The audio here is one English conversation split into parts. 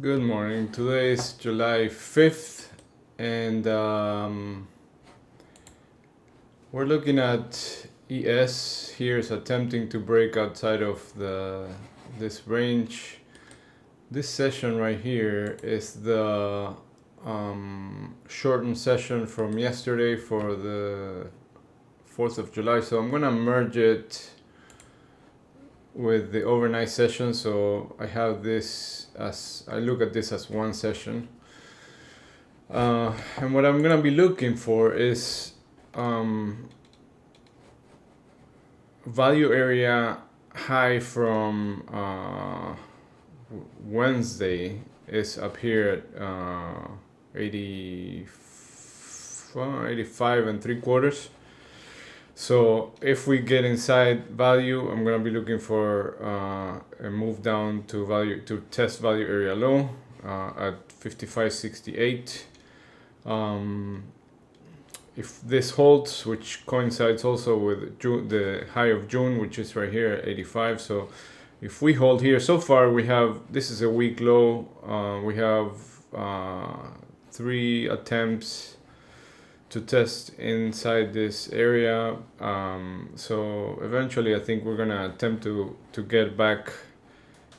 Good morning. Today is July 5th, and we're looking at ES. Here is attempting to break outside of this range. This session right here is the shortened session from yesterday for the 4th of July. So I'm gonna merge it with the overnight session, so I have this as, I look at this as one session. And what I'm gonna be looking for is value area high from Wednesday is up here at 85 and 3/4. So if we get inside value, I'm gonna be looking for a move down to value to test value area low at 55.68. If this holds, which coincides also with June, the high of June, which is right here at 85. So if we hold here, so far we have, this is a weak low. We have 3 attempts to test inside this area, so eventually I think we're gonna attempt to get back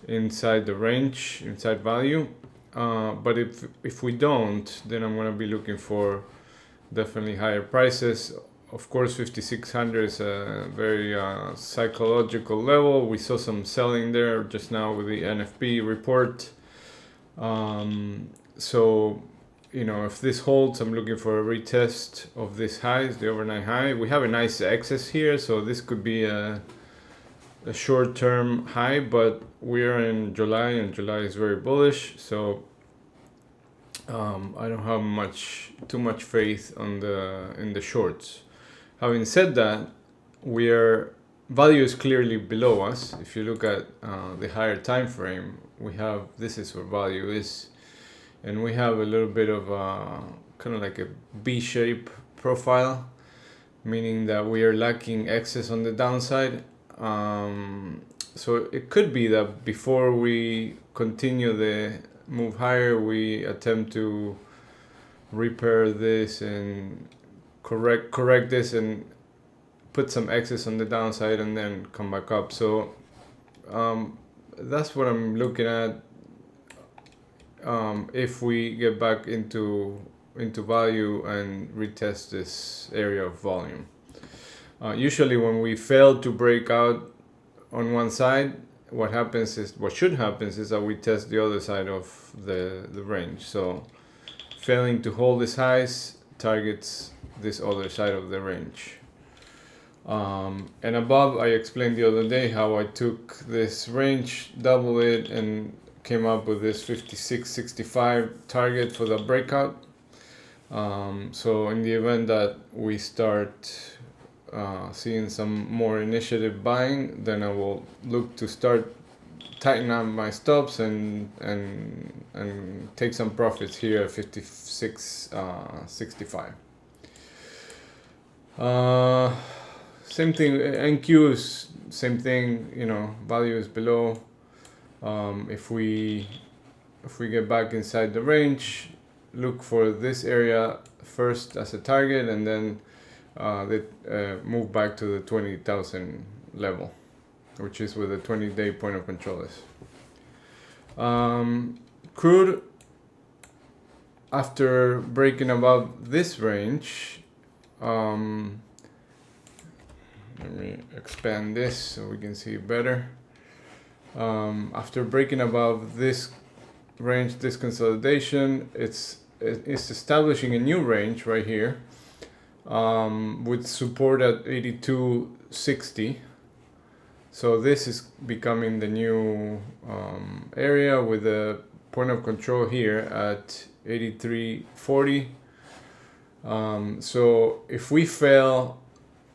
inside the range, inside value, but if we don't, then I'm gonna be looking for definitely higher prices. Of course 5600 is a very psychological level. We saw some selling there just now with the NFP report, so you know, if this holds, I'm looking for a retest of this high, the overnight high. We have a nice excess here, so this could be a short-term high, but we're in July, and July is very bullish, so I don't have too much faith on in the shorts. Having said that, value is clearly below us. If you look at the higher time frame, this is where value is. And we have a little bit of kind of like a B-shape profile, meaning that we are lacking excess on the downside. So it could be that before we continue the move higher, we attempt to repair this and correct this and put some excess on the downside and then come back up. So that's what I'm looking at. If we get back into value and retest this area of volume. Usually when we fail to break out on one side, what should happen is that we test the other side of the range. So failing to hold these highs targets this other side of the range. And above, I explained the other day how I took this range, doubled it, and came up with this 56.65 target for the breakout. So in the event that we start seeing some more initiative buying, then I will look to start tightening up my stops and take some profits here at 56.65. Same thing. NQ is same thing. You know, value is below. If we get back inside the range, look for this area first as a target, and then move back to the 20,000 level, which is where the 20-day point of control is. Crude, after breaking above this range, let me expand this so we can see better. After breaking above this range, this consolidation, it's establishing a new range right here, with support at 82.60. So this is becoming the new area with a point of control here at 83.40. So if we fail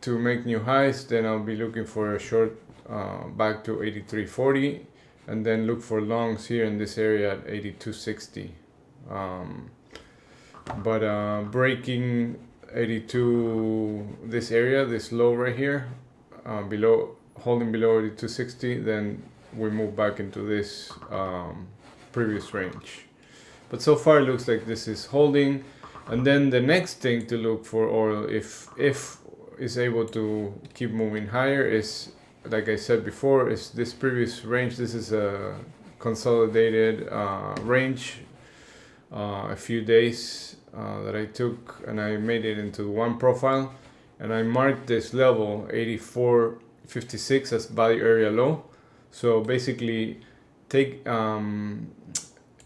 to make new highs, then I'll be looking for a short back to 83.40, and then look for longs here in this area at 82.60. But breaking 82, this area, this low right here, holding below 82.60, then we move back into this previous range. But so far it looks like this is holding. And then the next thing to look for oil, if is able to keep moving higher, is, like I said before, is this previous range. This is a consolidated range, a few days that I took, and I made it into one profile, and I marked this level 84.56 as value area low. So basically, take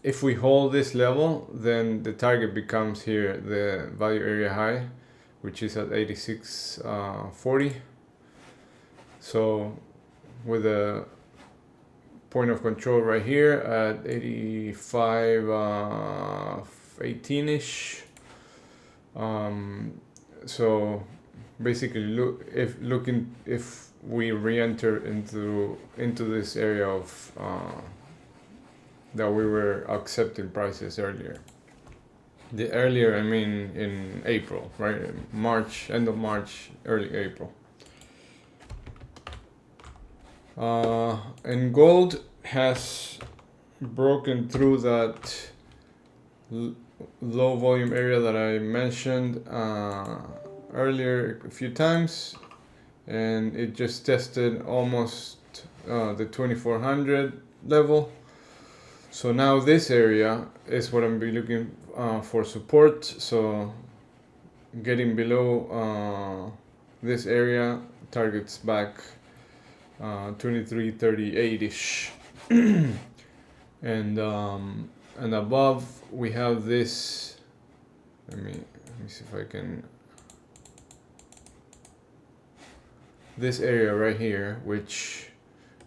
if we hold this level, then the target becomes here the value area high, which is at 86.40. So with a point of control right here at 85.18ish. So basically, if we re-enter into this area of that we were accepting prices earlier. The earlier, I mean in April, right? March, end of March, early April. And gold has broken through that low volume area that I mentioned earlier a few times, and it just tested almost the 2400 level. So now this area is what I'm be looking for support. So getting below this area targets back 2338ish, and above we have this. Let me see if I can. This area right here, which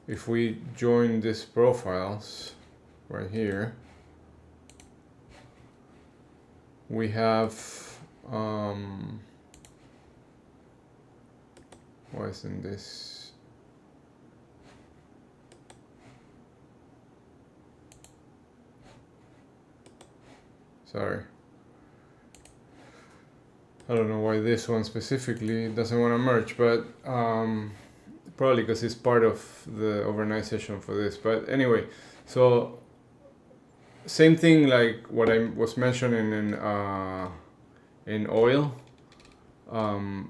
if we join these profiles right here, we have why isn't this? Sorry, I don't know why this one specifically doesn't want to merge, but probably because it's part of the overnight session for this. But anyway, so same thing like what I was mentioning in oil,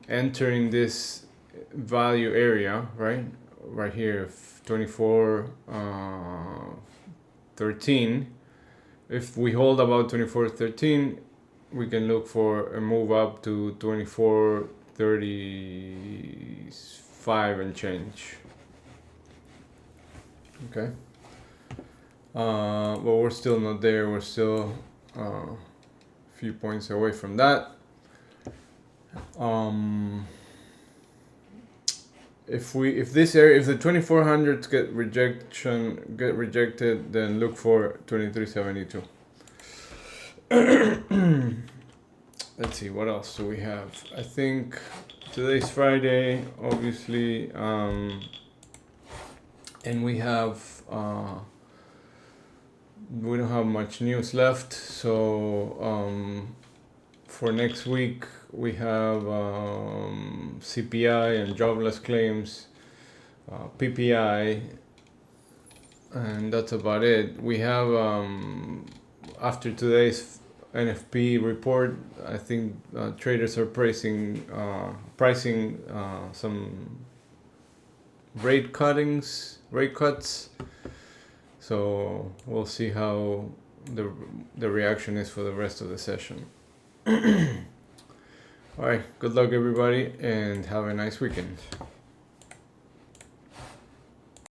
entering this value area right here, 24.13. If we hold about 24.13, we can look for a move up to 24.35 and change. Okay. But we're still not there. We're still a few points away from that. If the 2400s get rejected, then look for 2372. Let's see, what else do we have? I think today's Friday, obviously, and we don't have much news left. So for next week, we have CPI and jobless claims, PPI, and that's about it. We have after today's NFP report, I think traders are pricing some rate cuts. So we'll see how the reaction is for the rest of the session. All right, good luck everybody, and have a nice weekend.